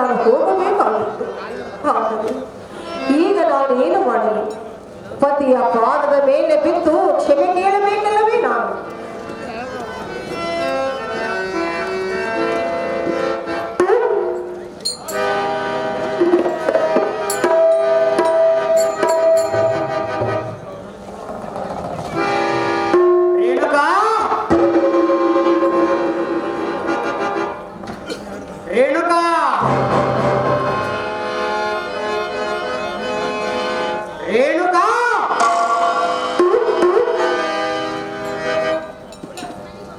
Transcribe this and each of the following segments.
ನಾನು ಹೋಗಬೇಕಾಗಿತ್ತು. ಆದರೆ ಈಗ ನಾನು ಏನು ಮಾಡಲಿ? ಪತಿಯ ಪಾದದ ಮೇಲೆ ಬಿದ್ದು ಕ್ಷಮೆ ಕೇಳಬೇಕಲ್ಲವೇ ನಾನು?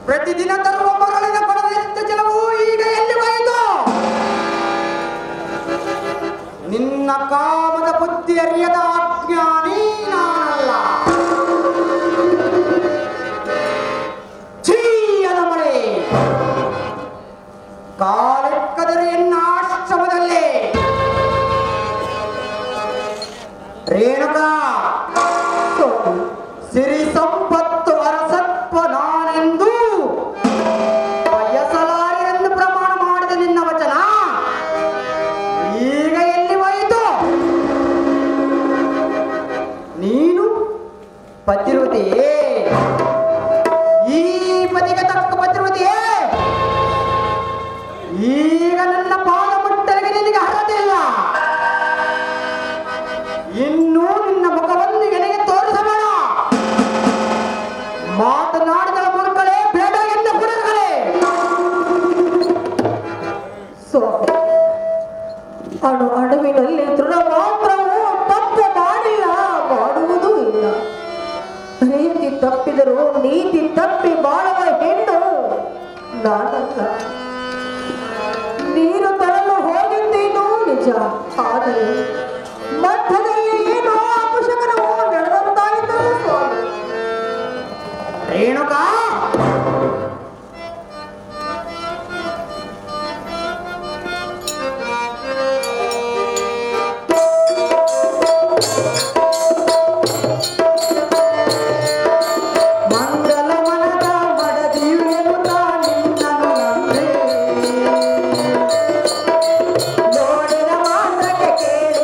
ಪ್ರತಿದಿನ ತರುವ ಮರಳಿನ ಕೊಡಲಿದ್ದ ಜಲವು ಈಗ ಎಲ್ಲಿ ಹೋಯಿತು? ನಿನ್ನ ಕಾಮದ ಬುದ್ಧಿ ಅರಿಯದ ಅಜ್ಞಾನಿ ನಾನಲ್ಲ. ಚೀಯದ ಮಳೆ ಕಾಲೆಕ್ಕದರೆ ಎನ್ನ ಆಶ್ರಮದಲ್ಲಿ ರೇಣುಕಾ ಸಿರಿ ಸಂಪತ್ತು ಅರಸತ್ವ ನಾನೆಂದು ಬಯಸಲಾರೆಂದು ಪ್ರಮಾಣ ಮಾಡಿದ ನಿನ್ನ ವಚನ ಈಗ ಎಲ್ಲಿ ಹೋಯಿತು? ನೀನು ಪತಿರುವುದೆಯೇ? ಈ ಪತಿಗೆ ತಕ್ಕ ಪತಿರುವುದೆಯೇ? ಈಗ ನನ್ನ ಪಾದ ಮುಟ್ಟಲಿಗೆ ನಿನಗೆ ಅರ್ಹತೆ ಇಲ್ಲ. ಇನ್ನೂ ನಿನ್ನ ಮುಖವನ್ನು ಎನೆಗೆ ತೋರಿಸಬೇಡ. ಮಾತನಾಡಿದ ಮಕ್ಕಳೇ ಬೇಡ ಎನ್ನ ಗುಣಗಳೇ. ಅಣುವಿನಲ್ಲಿ ದೃಢ ಮಾತ್ರವು ತಪ್ಪು ಮಾಡಿಲ್ಲ, ಮಾಡುವುದೂ ಇಲ್ಲ. ಪ್ರೀತಿ ತಪ್ಪಿದರೂ ನೀತಿ ತಪ್ಪಿ ಬಾಳುವ ಹೆಣ್ಣು ನಾನಲ್ಲ. ನೀರು ತರಲು ಹೋಗಿದ್ದೇನೋ ನಿಜ, ಆದರೆ ಮಧ್ಯದಲ್ಲಿ ಏನೋ ಅಪಶಕನವು ನಡೆದಂತಾಯಿತು ಸ್ವಾಮಿ. ರೇಣುಕಾ ನೋಡಿದ ಮಾತ್ರಕ್ಕೆ ಕೇಳಿ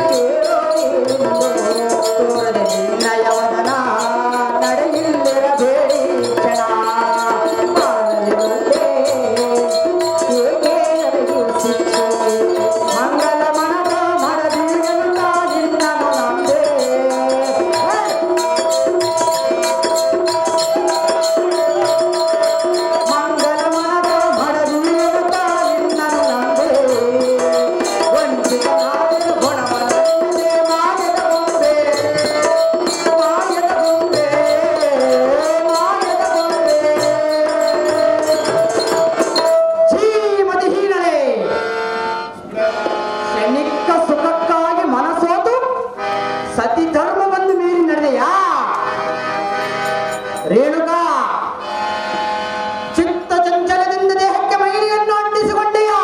ಕೇಳೋ ನೀನು ತೋರದೆ ನಿನ್ನಯ ವದನ ನಡೆಯಿಲ್ಲಿರಬೇಡಿ ಕ್ಷಣ ಮಾಡಲಿಲ್ಲೇ ಏಕೆ ನನಗೆ ಶಿಕ್ಷೆ ಮಂಗಲ ಮನದ ಮರದಿರುವಂತ ನಿನ್ನನು ನಂಬೆ ಮಂಗಲ ಮನದ ಮರದಿರುವಂತ ನಿನ್ನನು ನಂಬೆ ವಂಚಿತನಾದರು ಗುಣವನ್ನೇ ಮಾಯದ ಗೊಂಬೆ ಮಾಯದ ಗೊಂಬೆ ಮಾಯದ ಗೊಂಬೆ ಶ್ರೀಮತಿಹೀನಳೇ ಕ್ಷಣಿಕ ಸುಖಕ್ಕಾಗಿ ಮನಸೋತು ಸತಿ ಧರ್ಮವನ್ನು ಮೀರಿ ನಡೆದೆಯಾ ರೇಣುಕಾ ಚಿತ್ತ ಚಂಚಲದಿಂದ ದೇಹಕ್ಕೆ ಮೈಲಿಯನ್ನು ಅಂಟಿಸಿಕೊಂಡೆಯಾ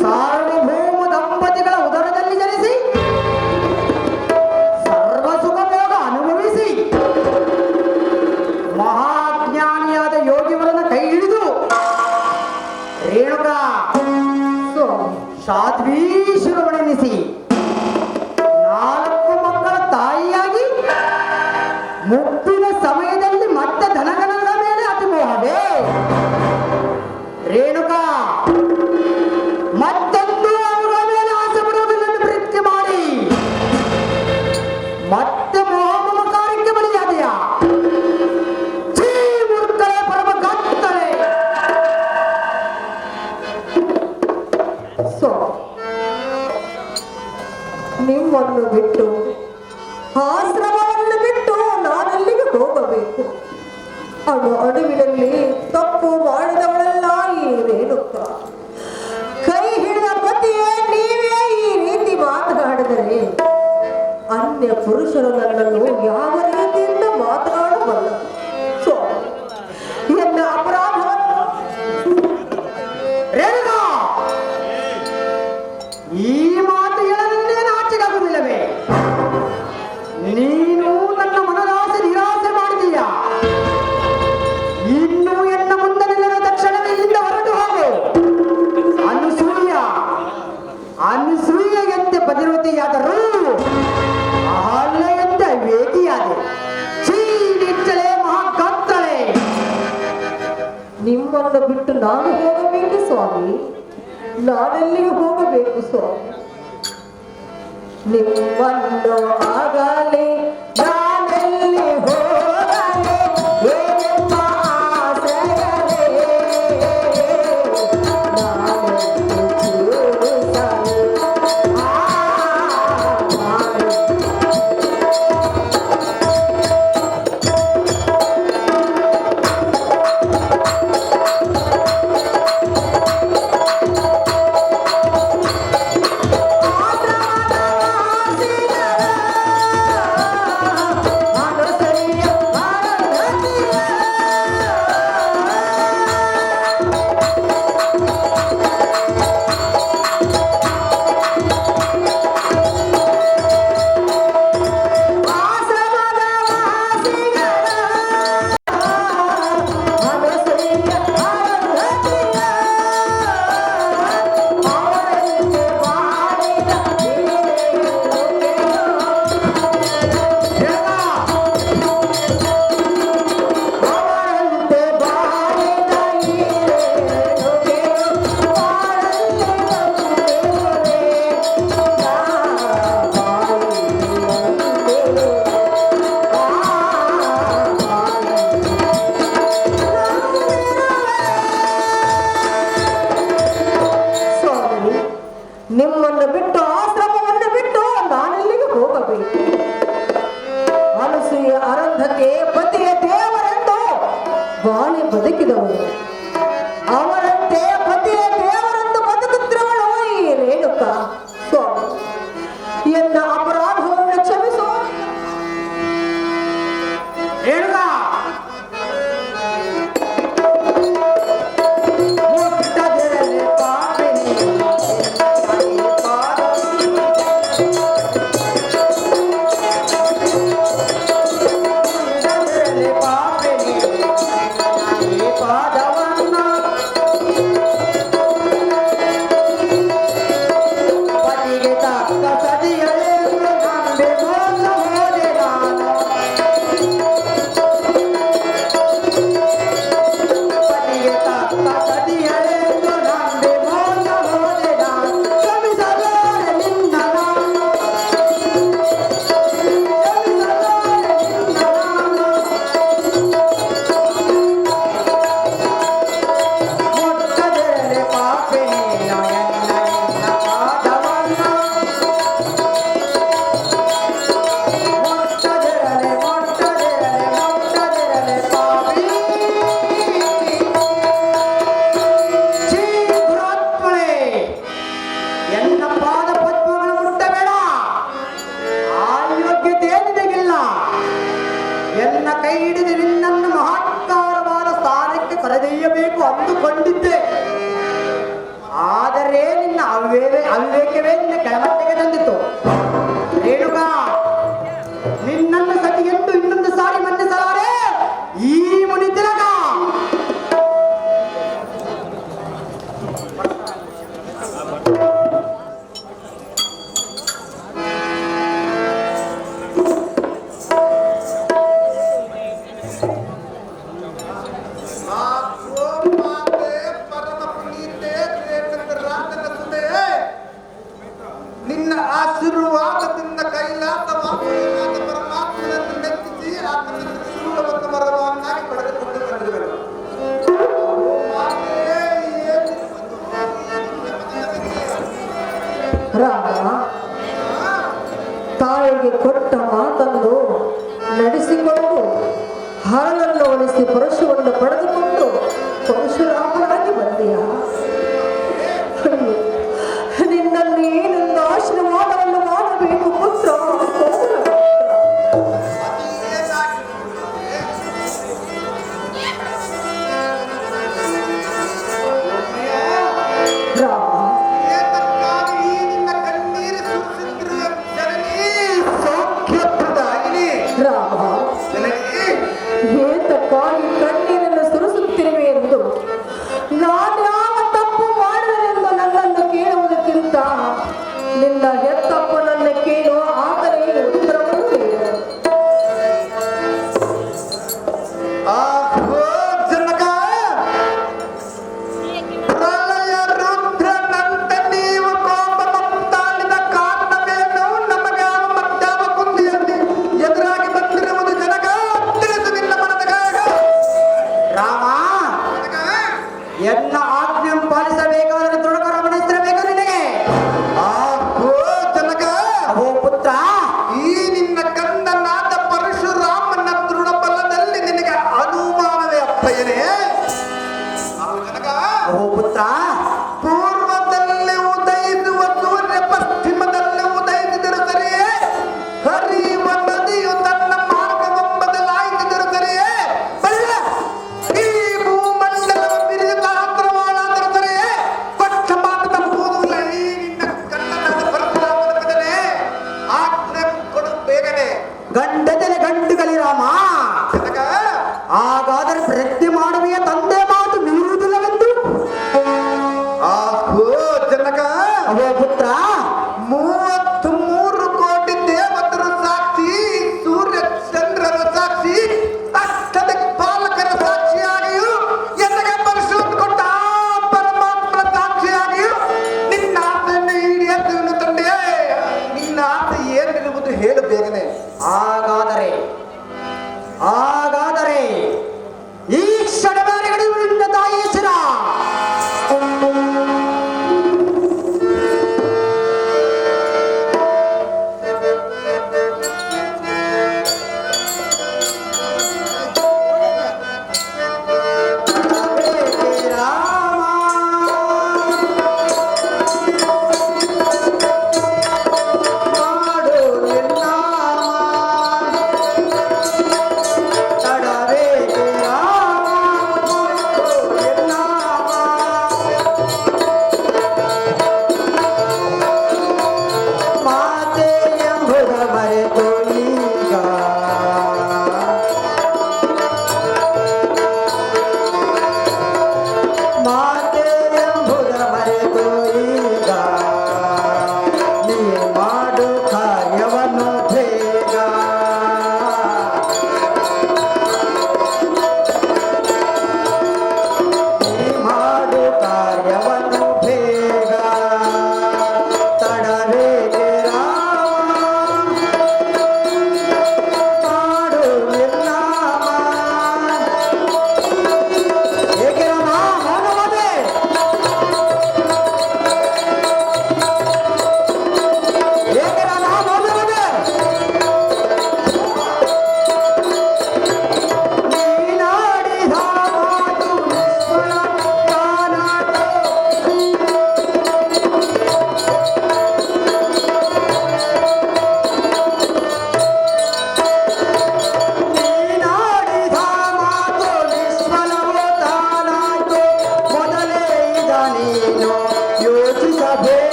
ಸಾರ್ವಭೌಮ ದಂಪತಿಗಳ ಉದರದಲ್ಲಿ ಜನಿಸಿ ಸರ್ವ ಸುಖಭೋಗ ಅನುಭವಿಸಿ ಮಹಾಜ್ಞಾನಿಯಾದ ಯೋಗಿವರನ್ನ ಕೈ ಹಿಡಿದು ರೇಣುಕಾ ಸ್ವಾಮಿ ಸಾಧ್ವಿ ಶಿರೋಮಣಿಸಿ 4 ಮಕ್ಕಳ ತಾಯಿಯಾಗಿ ಮುಪ್ಪಿನ ಸಮಯದಲ್ಲಿ ಮತ್ತೆ ಧನಗಣಗಳ ಮೇಲೆ ಅತಿಮೋಹವೇ ರೇಣುಕಾ ಮತ್ತೊಂದು ಅವರ ಮೇಲೆ ಆಸೆ ಪಡುವುದಿಲ್ಲ ಪ್ರೀತಿ ಮಾಡಿ ಮತ್ತೆ ಮೋಹಮಕಾರಕ್ಕೆ ಬಲಿಯಾದೆಯಾ ಛೀ ಮೂರ್ಖರೇ ಪರಮ ಗತ್ತರೆ ಸ್ವಾಮಿ ನಿಮ್ಮನ್ನು ಬಿಟ್ಟು ಆಶ್ರಮವನ್ನು ಬಿಟ್ಟು ನಾನೆಲ್ಲಿಗೆ ಹೋಗಬೇಕು ಅಡವಿನಲ್ಲಿ ತಪ್ಪು ಮಾಡಿದವಳೆಲ್ಲ ಈ ರೇಣುಕ ಕೈ ಹಿಡಿದ ಪತಿಯೇ ನೀವೇ ಈ ರೀತಿ ಮಾತನಾಡಿದರೆ ಅನ್ಯ ಪುರುಷರು ನನ್ನನ್ನು ಯಾವ ರೀತಿಯಿಂದ ಮಾತನಾಡಬಲ್ಲ ಸ್ವಾಮಿ ಎನ್ನ ಅಪರಾಧವನ್ನು ರೇಣುಕಾ ಈ ಮಾತು ಹೇಳಲಿಲ್ಲೇ ನಾಚಿಕಾಗುವುದಿಲ್ಲವೇ ನೀನು ನನ್ನ ಮನದಾಸೆ ನಿರಾಸೆ ಮಾಡಿದೀಯ ಇನ್ನು ಎನ್ನ ಮುಂದೆ ನಿಲ್ಲದ ತಕ್ಷಣವೇ ಇಲ್ಲಿಂದ ಹೊರಟು ಹೋಗು ಅನುಸೂಯೆಯಂತೆ ಪತಿವ್ರತೆಯಾದರೂ ಅಹಲ್ಯೆಯಂತೆ ವೇದಿಯಾದೆ ಚೀನಿಚ್ಚಳೆ ಮಹಾಕತ್ತಳೆ ನಿಮ್ಮನ್ನು ಬಿಟ್ಟು ನಾನು ಹೋಗಬೇಕು ಸ್ವಾಮಿ ನಾನೆಲ್ಲಿಗೆ ಹೋಗಬೇಕು ಸ್ವಾಮಿ ನಿಮ್ಮನ್ನು ಆಗಲಿ ನಾನೆಲ್ಲಿ ಹೋಗಲಿ ಏನೆಂಬ ಆಸೆಯಲೇ ನಾನೆಂದು ಚೂರಿಸಲಿ ನಿಮ್ಮನ್ನು ಬಿಟ್ಟು ಆಶ್ರಮವನ್ನು ಬಿಟ್ಟು ನಾನೆಲ್ಲಿಗೆ ಹೋಗಬೇಕು ಅನಸೂಯ ಅರಂಧಕ್ಕೆ ಪತಿಯ ದೇವರೆಂದು ಬಾಳಿ ಬದುಕಿದವರು ಅವರಂತೆ ಪತಿಯ ದೇವರೆಂದು ಬದುಕುತ್ತಿರುವಳು ಈ ರೇಣುಕ ಸ್ವಾಮಿ ಎನ್ನ ಅಪರಾಧವನ್ನು ಕ್ಷಮಿಸು ರೇಣುಕಾ ಪಾದವ ಕೈ ಹಿಡಿದು ನಿನ್ನನ್ನು ಮಹತ್ಕಾರವಾದ ಸ್ಥಾನಕ್ಕೆ ಕರೆದೊಯ್ಯಬೇಕು ಅಂದುಕೊಂಡಿದ್ದೆ. ಆದರೆ ನಿನ್ನ ಅವಿವೇಕವೇ ನಿನ್ನ ಕೆಳಮಟ್ಟಕ್ಕೆ ತಂದಿತ್ತು. ರೇಣುಕಾ, ನಿನ್ನನ್ನು ಸತಿಯೆಂದು ಇನ್ನೊಂದು ಸಾರಿ ಮನ್ನಿಸಲಾರೆ ಈ ಮುನಿ ತಿಲಕ. ನಿನ್ನ ಆಶೀರ್ವಾದದಿಂದ ಕೈಲಾಸವಾದ ಪರಮಾತ್ಮನನ್ನು ಮೆಚ್ಚಿಸಿ ಆತನನ್ನು ತ್ರಿಶೂಲವನ್ನು ಮರವನ್ನಾಗಿ ಪಡೆದುಕೊಂಡು ಬಂದಿರುವೆನು. ರಾಮ, ತಾಯಿಗೆ ಕೊಟ್ಟ ಮಾತನ್ನು ನಡೆಸಿಕೊಂಡು ಹರಳನ್ನು ಒಲಿಸಿ ಪರಶುವನ್ನು ಪಡೆದುಕೊಂಡು ಪರಶುರಾಮನಾಗಿ ಬಂದೆಯ. ನಿನ್ನಲ್ಲಿ ಏನೊಂದು ಆಶೀರ್ವಾದವನ್ನು ಮಾಡಬೇಕು ಪುತ್ರ. ಏತಕ್ಕಾಗಿ ಕಣ್ಣೀರನ್ನು ಸುರಿಸುತ್ತಿರುವೆ ಎಂದು ನಾನು ಯಾವ ತಪ್ಪು ಮಾಡಿದರೆಂದು ನನ್ನನ್ನು ಕೇಳುವುದಕ್ಕಿಂತ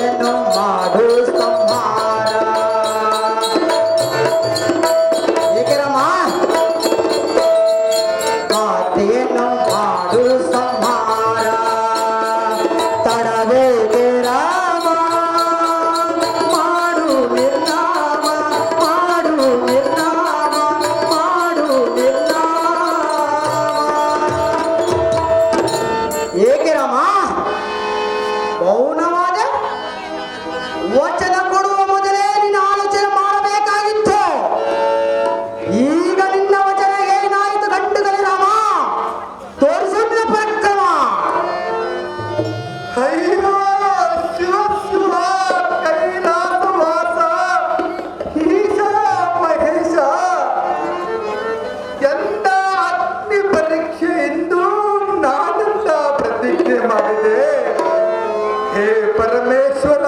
ಮಾತೆಯನ್ನು ಮಾಡು ಸಂಹಾರ. ಏಕೆರಮ್ಮ ಮಾತೆಯನ್ನು ಮಾಡು ಸಂಹಾರ. ತಡಬೇಕೆ ರಾಮ ಮಾಡು ನಿರ್ನಾಮ, ಮಾಡು ನಿರ್ನಾಮ, ಮಾಡು ನಿರ್ನಾಮ. ಏಕೆ ರಾಮ ಮೌನವಾದ? ವಚನ ಕೊಡುವ ಮೊದಲೇ ನೀನು ಆಲೋಚನೆ ಮಾಡಬೇಕಾಗಿತ್ತು. ಈಗ ನಿನ್ನ ವಚನ ಏನಾಯಿತು ಗಂಡುಗಲಿ ರಾಮ? ತೋರಿಸಿದ ಪರಾಕ್ರಮ. ಅಯ್ಯೋ ಶಿವ ಶಿವ ಕೈಲಾಸವಾಸ ಈಶ ಮಹೇಶ, ಎಂದ ಅಗ್ನಿ ಪರೀಕ್ಷೆ ಎಂದು ನಾನೆಲ್ಲ ಪ್ರತಿಜ್ಞೆ ಮಾಡಿದೆ. ಹೇ ಪರಮೇಶ್ವರ,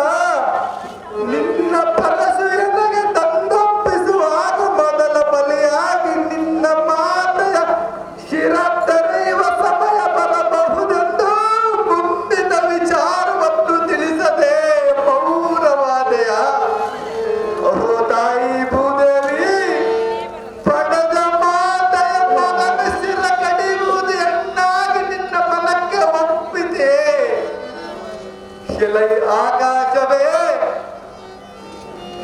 ನಿನ್ನ ಪರಸು ಎನಗೆ ತಂದೊಪ್ಪಿಸುವಾಗ ಮೊದಲ ಬಲಿಯಾಗಿ ನಿನ್ನ ಮಾತೆಯ ಶಿರ ತೆರೆಯುವ ಸಮಯ ಬರಬಹುದೆಂದು ಮುಂದಿನ ವಿಚಾರವನ್ನು ತಿಳಿಸದೆ ಮೌನವಾದೆಯ. ಓಹೋ ತಾಯಿ ಭೂದೇವಿ, ಪಡೆದ ಮಾತೆಯ ಮಗನ ಶಿರ ಕಡಿಯುವುದು ಎನ್ನಾಗಿ ನಿನ್ನ ಮನಕ್ಕೆ ಒಪ್ಪಿದೆ. ಶಿಲೈ ಆಕಾಶವೇ,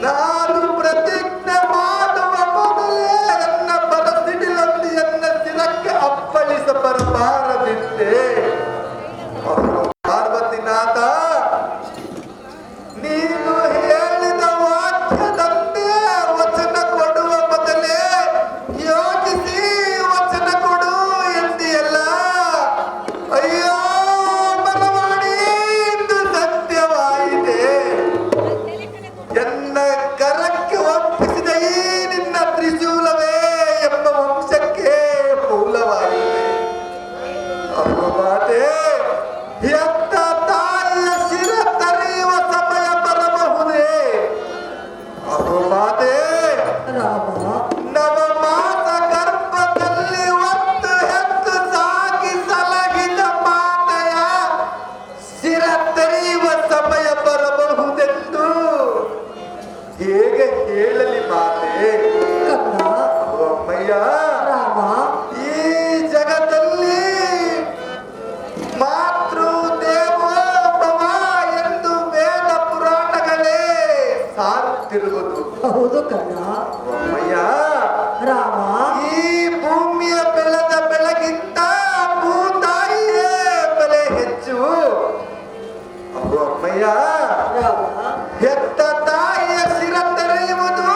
ನಾನು ಪ್ರತಿಜ್ಞೆ ಮಾಡುವ ಮೊದಲೇ ನನ್ನ ಬರಸಿಡಿಲಲ್ಲಿ ಎನ್ನ ಶಿರಕ್ಕೆ ಅಪ್ಪಳಿಸ ಬರಬಾರದಿದ್ದೆ. ಪಾರ್ವತಿನಾಥ, ನೀನು ಹೇಳಿದ ವಾಕ್ಯದಂತೆ ವಚನ ಕೊಡುವ ಮೊದಲೇ ಯೋಚಿಸಿ ವಚನ ಕೊಡು ಎಂದಿಯಲ್ಲ. ಅಯ್ಯೋ ಮನವಾಡಿ, ಇಂದು ಸತ್ಯವಾಯಿತೆ. ಎನ್ನ ಕರಕ್ಕೆ ಒಪ್ಪಿಸಿದ ಈ ನಿನ್ನ ತ್ರಿಶೂಲವೇ ಎಂಬ ವಂಶಕ್ಕೆ ಮೂಲವಾಗಿದೆ. ಅಮ್ಮ ಮಾತೆ, ಎತ್ತ ತಾಯಿಯ ಶಿರ ತರೆಯುವ ಸಮಯ ಬರಬಹುದೇ? ಅಮ್ಮ ಮಾತೆ, ರಾಮ ನವ ಮಾಸ ಗರ್ಭದಲ್ಲಿ ಒಂದು ಹೆತ್ತು ಸಾಕಿ ಸಲಹಿದ ಮಾತೆಯ ಶಿರ ತೆರೆಯುವ ಸಮಯ ಬರಬಹುದೆಂದು ಹೇಗೆ ಹೇಳಲಿ ಮಾತೆ? ಕಂದ ಅಮ್ಮಯ್ಯ, ರಾಮ ಈ ಜಗದಲ್ಲಿ ಮಾತೃ ದೇವೋ ಭವ ಎಂದು ವೇದ ಪುರಾಣಗಳೇ ಸಾರುತ್ತಿರುವುದು. ಹೌದು ಕಂದ ಅಮ್ಮಯ್ಯ, ರಾಮ ಈ ಭೂಮಿಯ ಬೆಳೆದ ಬೆಳಗಿಂತ ಭೂತಾಯಿಯೇ ಬೆಲೆ ಹೆಚ್ಚು. ಅಮ್ಮಯ್ಯ, ರಾಮ ಹೆತ್ತ ತಾಯಿಯ ಶಿರ ತೆರೆಯುವುದು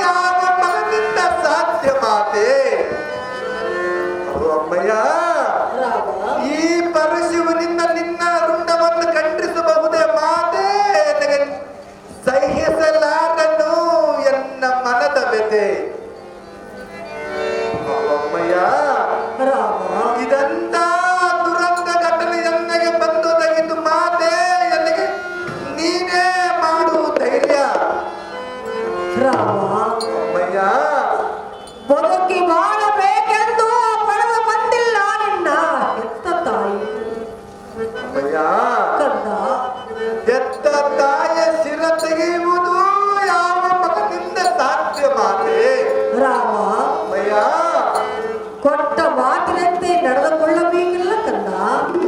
ಯಾವ ಮಗನಿಂದ ಸಾಧ್ಯ ಮಾತೆ? ಅಮ್ಮಯ್ಯ, ರಾಮ ಈ ಪರಶಿವನಿಂದ ನಿನ್ನ ರುಂಡವನ್ನು ಖಂಡಿಸಬಹುದೇ ಮಾತೆ? ನನಗೆ ಸಹಿಸಲಾರನು ಎನ್ನ ಮನದ ವ್ಯತೆ. ಅಮ್ಮಯ್ಯ, ರಾಮ ಇದಂತ ದುರಂತ ಘಟನೆ ನನಗೆ ಬಂದೊದಗಿದ್ದು ಮಾತೆ, ನನಗೆ ನೀನೇ ಮಾಡು ಧೈರ್ಯ. ರಾಮ ಅಮ್ಮಯ್ಯ, ಬದುಕಿ ಬಾಳಬೇಕೆಂದು ಪಡೆದು ಬಂದಿಲ್ಲ ನಿನ್ನ ಹೆತ್ತ ತಾಯಿ. ಅಮ್ಮಯ್ಯ, ಕಂದ ಹೆತ್ತ ತಾಯಿಯ ಶಿರ ತೆಗೆಯುವುದು ಯಾವ ಮಗನಿಂದ ಸಾಧ್ಯ ಮಾತೆ? ರಾಮ ಅಮ್ಮಯ್ಯ, ಕೊಟ್ಟ ಮಾತಿನಂತೆ ನಡೆದುಕೊಳ್ಳಬೇಕಿಲ್ಲ ಕಂದ.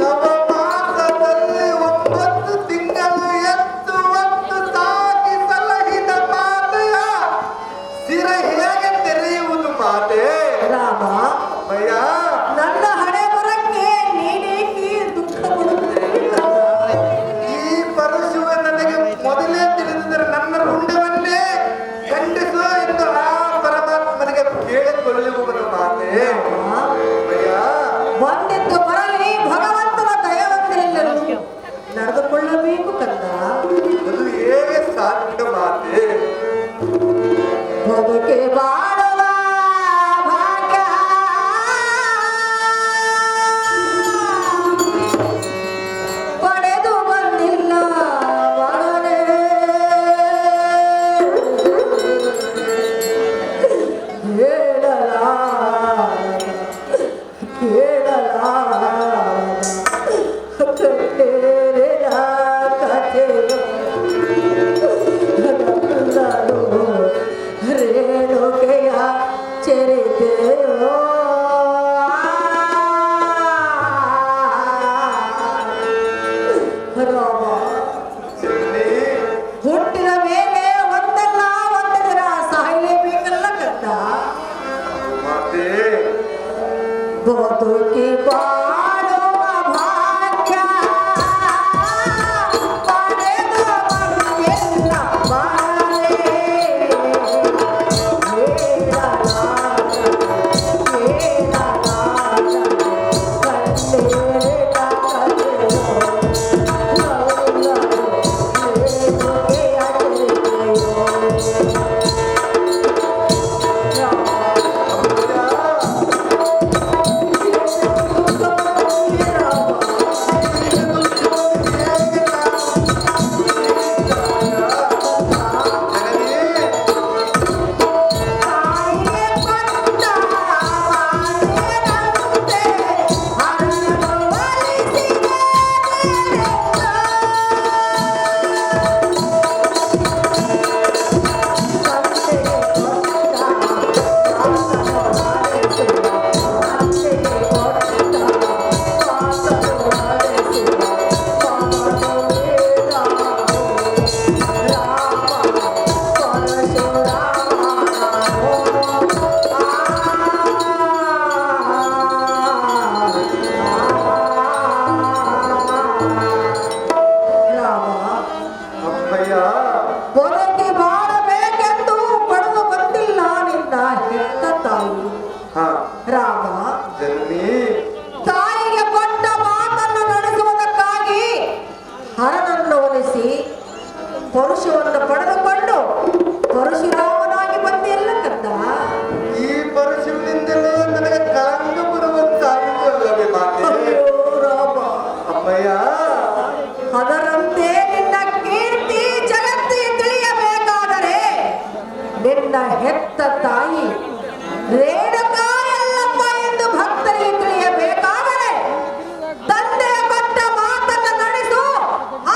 ನವ ಮಾಸದಲ್ಲಿ 9 ತಿಂಗಳು ಎತ್ತು ಒಂದು ಸಾಕಿ ಸಲಹಿದ ಮಾತೆಯ ಶಿರ ಹೇಗೆ ತೆರೆಯುವುದು ಮಾತೆ? ರಾಮ ಅಮ್ಮಯ್ಯ, ನನ್ನ ಹಣೆ ಬರಕ್ಕೆ ನೀನೇಕೆ ದುಃಖ ಪಡುತ್ತೀಯ ಕಂದ? ಈ ಪರಶುವ ನನಗೆ ಮೊದಲೇ ತಿಳಿದಿದ್ದರೆ ನನ್ನ ರುಂಡವನ್ನೇ ಖಂಡಿಸು ಎಂದು ಆ ಪರಮಾತ್ಮನಿಗೆ ಕೇಳಿಕೊಳ್ಳುವವನು ಮಾತೆ. ಅಮ್ಮಯ್ಯ, ಬಂದಿದ್ದು ಬರಲಿ, ಭಗವಂತನ ದಯವಂತರೆಲ್ಲರೂ ನಡೆದುಕೊಳ್ಳಬೇಕು ಕಂದ. ಅದು ಹೇಗೆ ಸಾಧ್ಯ ಮಾತೆ? ಬದುಕೆ ಬಾಳುವ ಭಾಗ್ಯ ಪಡೆದು ಬಂದಿಲ್ಲ ಮಗನೇ. ಬದುಕಿ ಬಾಳುವ ಭಾಗ್ಯ ಪಡೆದವರಿಗೆಲ್ಲ ಬಾಳೆ. ಅಮ್ಮಯ್ಯ ಬದುಕಿ ಬಾಳಬೇಕೆಂದು ಪಡೆದು ಬಂದಿಲ್ಲ ನಿನ್ನ ಹೆತ್ತ ತಾಯಿ. ಹಾ ರಾಮ, ಜನನಿ ತಾಯಿಗೆ ಕೊಟ್ಟ ಮಾತನ್ನು ನಡೆಸುವುದಕ್ಕಾಗಿ ಹರನನ್ನು ಒಲಿಸಿ ಪರಶುವನ್ನು ಪಡೆದುಕೊಂಡು ಪರಶುರಾಮನಾಗಿ ಬಂದಿಲ್ಲ ಕಂದ. ಈ ಪರಶುವಿನಿಂದಲೇ ನನಗೆ ಕಳಂಕ ಬರುವಂತಾಯಿತು ಅಲ್ಲವೇ ಮಾತೆ? ಅಯ್ಯೋ ರಾಮ, ಅಮ್ಮಯ್ಯ ಅದರಂತೆ ನಿನ್ನ ಕೀರ್ತಿ ಜಗತ್ತಿಗೆ ತಿಳಿಯಬೇಕಾದರೆ ನಿನ್ನ ಹೆತ್ತ ತಾಯಿ ರೇಣುಕಾ ಯಲ್ಲಮ್ಮ ಎಂದು ಭಕ್ತರಿಗೆ ತಿಳಿಯಬೇಕಾದರೆ ತಂದೆ ಕೊಟ್ಟ ಮಾತನ್ನು ನಡೆಸು,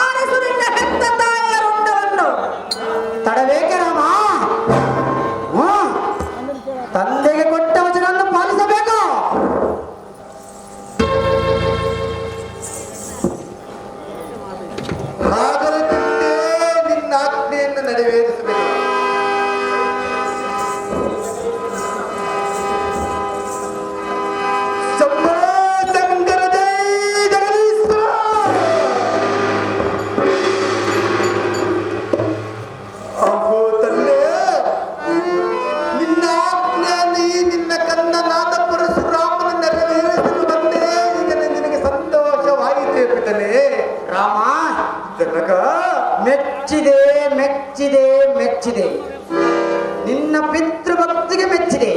ಆರಿಸು ನಿನ್ನ ಹೆತ್ತ ತಾಯಿಯ ರುಂಡವನ್ನು. ತಡಬೇಕೆ ರಾಮ? ತಂದೆಗೆ ಕೊಟ್ಟ ವಚನವನ್ನು ಪಾಲಿಸಬೇಕು. ಹಾಗಲೇ ನಿನ್ನ ಆಜ್ಞೆಯನ್ನು ನೆರವೇರಿಸಬೇಕು. ಶಂಭೋ ಶಂಕರ ಜೈ ಜಗದೀಶ್ವರ. ಅಹೋ ತಂದೆ, ನಿನ್ನ ಆಜ್ಞೆಯಲ್ಲಿ ನಿನ್ನ ಕನ್ನನಾದ ಪರಶುರಾಮನ ನೆರವೇರಿಸಲು ಬಂದೆ. ಈಗ ನಿನಗೆ ಸಂತೋಷವಾಯಿತೇ ಬಿಡಲೇ ರಾಮ, ಜನಕ? ಮೆಚ್ಚಿದೆ ಮೆಚ್ಚಿದೆ ಮೆಚ್ಚಿದೆ. ನಿನ್ನ ಪಿತೃಭಕ್ತಿಗೆ ಮೆಚ್ಚಿದೆ.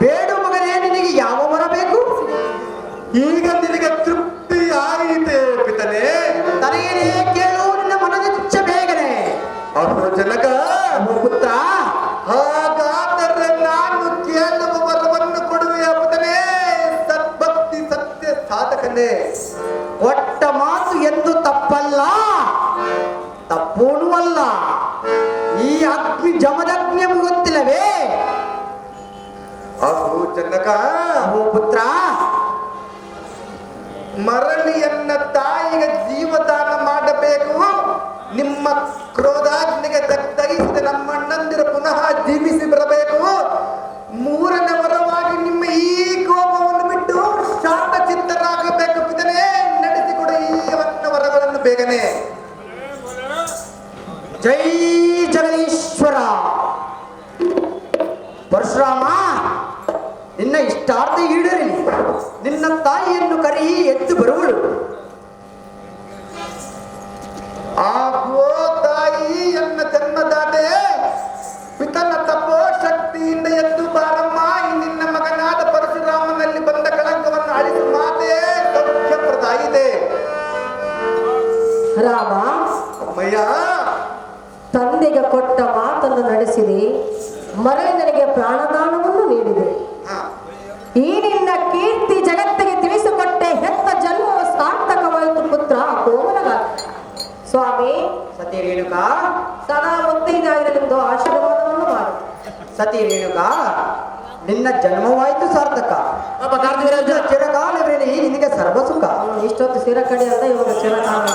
ಬೇಡು ಮಗನೇ, ನಿನಗೆ ಯಾವ ಬರಬೇಕು? ಈಗ ನಿನಗೆ ತೃಪ್ತಿ ಆಯಿತೆ ಪಿತನೆ? ತನಗೇನೆ ಕೇಳು, ನಿನ್ನ ಮನದಿಚ್ಛ ಬೇಗನೆ. ಅಹೋ ಜನಕ, ಪುತ್ರ, ಹಾಗಾದರೆ ನಾನು ಕೇಳುವ ವರವನ್ನು ಕೊಡುವೆ ಪಿತನೆ. ಸದ್ಭಕ್ತಿ ಸತ್ಯ ಸಾಧಕನೇ. ಕೊಟ್ಟ ಮಾತು ಎಂದು ತಪ್ಪಲ್ಲ, ತಪ್ಪೂನೂ ಅಲ್ಲ. ಈ ಅಗ್ನಿ ಜಮದಗ್ನಿ ಗೊತ್ತಿಲ್ಲವೇ? ಅಹೋ ಜನಕ, ಓ ಪುತ್ರ, ಮರಳಿಯನ್ನ ತಾಯಿಗೆ ಜೀವದಾನ ಮಾಡಬೇಕು. ನಿಮ್ಮ ಕ್ರೋಧಾಗ್ನಿಗೆ ದಗ್ಧಗಿಸಿದ ನಮ್ಮಣ್ಣಂದಿರ ಪುನಃ ಜೀವಿಸಿ ಬರಬೇಕು. ಮೂರನೇ ವರವಾಗಿ ನಿಮ್ಮ ಈ ಕೋಪವನ್ನು ಬಿಟ್ಟು ಶಾಂತ ಚಿತ್ತರಾಗಬೇಕು ಪಿತನೆ. ನಡೆಸಿಕೊಡ ಈ ವರಗಳನ್ನು ಬೇಗನೆ. ಜೈ ಜಗದೀಶ್ವರ. ಪರಶುರಾಮ, ನಿನ್ನ ಇಷ್ಟಾರ್ಥ ಈಡೇರಲಿ. ನಿನ್ನ ತಾಯಿಯನ್ನು ಕರಿ, ಎದ್ದು ಬರುವಳು. ಆಗೋ ತಾಯಿ ಎನ್ನ ಜನ್ಮದಾತೆ, ಪಿತನ ತಪೋ ಶಕ್ತಿಯಿಂದ ಎದ್ದು ಬಾರಮ್ಮ. ಈ ನಿನ್ನ ಮಗನಾದ ಪರಶುರಾಮನಲ್ಲಿ ಬಂದ ಕಳಂಕವನ್ನು ಅಳಿಸು ಮಾತೆ. ಸೌಖ್ಯಪ್ರದಾಯಿದೆ. ರಾಮ, ಅಮ್ಮಯ್ಯ, ತಂದೆಗೆ ಕೊಟ್ಟ ಮಾತನ್ನು ನಡೆಸಿದೆ, ಮರಳಿ ನನಗೆ ಪ್ರಾಣದಾನವನ್ನು ನೀಡಿದೆ. ಈ ನಿನ್ನ ಕೀರ್ತಿ ಜಗತ್ತಿಗೆ ತಿಳಿಸಿಕೊಟ್ಟೆ. ಹೆತ್ತ ಜನ್ಮವು ಸಾರ್ಥಕವಾಯಿತು ಪುತ್ರ ಕೋಮಲಗ. ಸ್ವಾಮಿ, ಸತಿ ರೇಣುಕಾ, ಸದಾ ಮುತ್ತೈದಾಗಿರಲೆಂದು ಆಶೀರ್ವಾದವನ್ನು ಮಾಡು. ಸತಿ ರೇಣುಕಾ, ನಿನ್ನ ಜನ್ಮವಾಯಿತು ಸಾರ್ಥಕ. ಚಿರಕಾಲವೇನೆ ನಿನಗೆ ಸರ್ವಸುಖ. ಇಷ್ಟೊತ್ತು ಸಿರ ಕಡೆ ಅಂತ ಇವಾಗ ಚಿರಕಾಲ.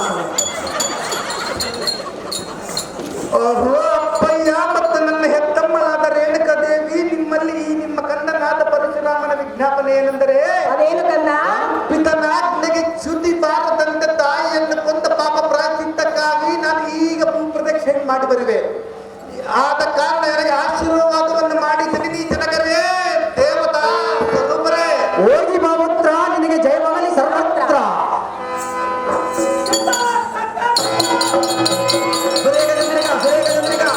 ಓಹೋ ಅಪ್ಪಯ್ಯ, ಮತ್ತು ನನ್ನ ಹೆತ್ತಮ್ಮಳಾದ ರೇಣುಕಾ ದೇವಿ, ನಿಮ್ಮಲ್ಲಿ ಈ ನಿಮ್ಮ ಕನ್ನನಾದ ಪರಶುರಾಮನ ವಿಜ್ಞಾಪನೆ ಏನೆಂದರೆ ಭೇಟಿ ಮಾಡಿ ಬರುವೆ. ಆದ ಕಾರಣ ನನಗೆ ಆಶೀರ್ವಾದವನ್ನು ಮಾಡಿ ನೀ ಜನಕರೇ ದೇವತಾ ಸ್ವರೂಪರೇ. ಹೋಗಿ ಮಾತ್ರ ನಿನಗೆ ಜಯವಾಗಲಿ ಸರ್ವತ್ರ. ಸುರೇಖ ಚಂದ್ರಿಕಾ, ಸುರೇಖ ಚಂದ್ರಿಕಾ.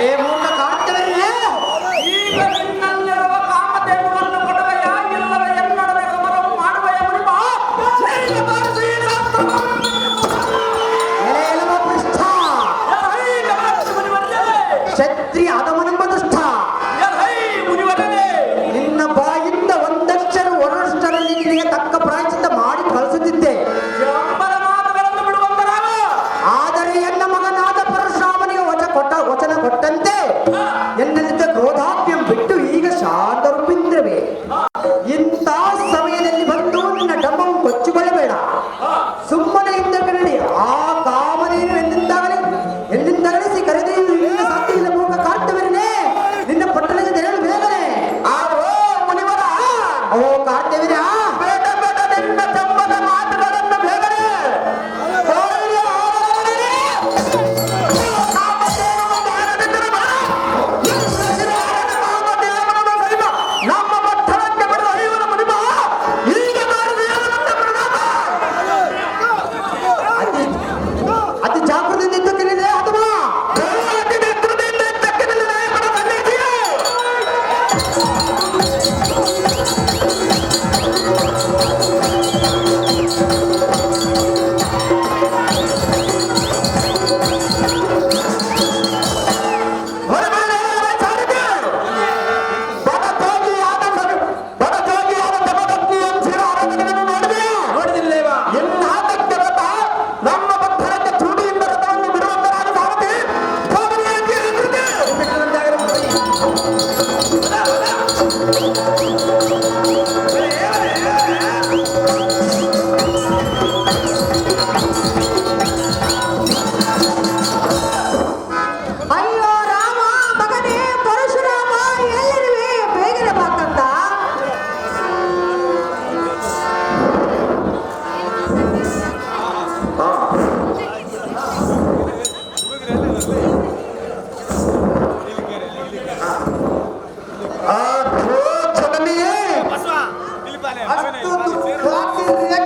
ಏ ಮೂರ್ಖ ಕಾಣ್ತೇವೆ ಈಗ ನಿನ್ನಲ್ಲಿರುವ ಕಾಮಧೇನುವನ್ನು ಕೊಡುವೆಯಾ ಇಲ್ಲವೇ ಎನ್ನಡವೆ ಸಮರವು ಮಾಡುವೆಯ ಮುನಿಪ? ಶೈಲ ಬಾರಿಸು ಈ ಶಾಸ್ತ್ರವ. ಎಲೆಯಲವ ಪೃಷ್ಠ ಎಲೈ ಬಾರಿಸು ಮುನಿವರ್ಯನೇ. ಕ್ಷತ್ರಿಯ ಅದಮನೆಂಬ ದುಷ್ಟ. ಎಲೈ ಮುನಿವರ್ಯನೇ. ನಿನ್ನ ಬಾಯಿಂದ ಒಂದಕ್ಷರ ಒರಷ್ಟರಲ್ಲಿ ನಿನಗೆ ತಕ್ಕ ಪ್ರಾಯಶ್ಚಿತ್ತ ಮಾಡಿ ಕಳಿಸುತ್ತಿದ್ದೆ. ಜಂಬರ ಮಾತುಗಳನ್ನು ಬಿಡುವಂತರಾಗ. ಆದರೆ ಎನ್ನ ಮಗನಾದ ಪರಶುರಾಮನಿಗೆ ವಚನ ಕೊಟ್ಟಂತೆ ಎನ್ನಲ್ಲಿದ್ದ ಕ್ರೋಧಾಪ್ಯಂ ಬಿಟ್ಟು ಈಗ ಶಾಂತರೂಪಿಂದ್ರವೇ. ಇಂಥ ಸಮಯದಲ್ಲಿ ಬಂದು ನಿನ್ನ ಡಮ್ಮವು ಕೊಚ್ಚಿಕೊಳ್ಳಬೇಡ. ಸುಮ್ಮನೆ ಹಿಂದಗಡೆ ಆ ಕಾಮನೇನು ಎಲ್ಲಿಂದಾಗಲಿ ಕರೆದೊಯ್ಯುವುದು ನಿನ್ನ ಸಾಧ್ಯವಿಲ್ಲ. ಮೂರ್ಖ ಕಾರ್ತವರನೇ, ನಿನ್ನ ಪಟ್ಟಣಕ್ಕೆ ತೆರಳು ಬೇಗನೆ. ಮುನಿವರ ಓ ಕಾರ್ತವೀರ, ಬೇಡ ಬೇಡ ನಿನ್ನ ಜಂಬದ ಮಾತುಗಳನ್ನು ಬೇಗನೆ. ನಮ್ಮ ಪಟ್ಟಣಕ್ಕೆ ಬಿಡುವ ಐವರ ಮುನಿಪ ಈಗ ಅತಿ ಜಾಗೃತಿಯಿಂದ ಇದ್ದಕ್ಕಿದೆ ಅಥವಾ ಅತಿ ನಿಷ್ಠುರತೆಯಿಂದ ಇದ್ದಕ್ಕಿರಲಿ ನಾಯಕನ ಸನ್ನಿಧಿಯೇ. ಅಯ್ಯೋ ರಾಮ, ಮಗನೇ ಪರಶುರಾಮ, ಎಲ್ಲಿರುವೆ? ಬೇಗನೆ ಬಾಕಂದ. ಆ ಜನನಿಯೇ ಅಷ್ಟು ದುಃಖಾತಿರ್ಯ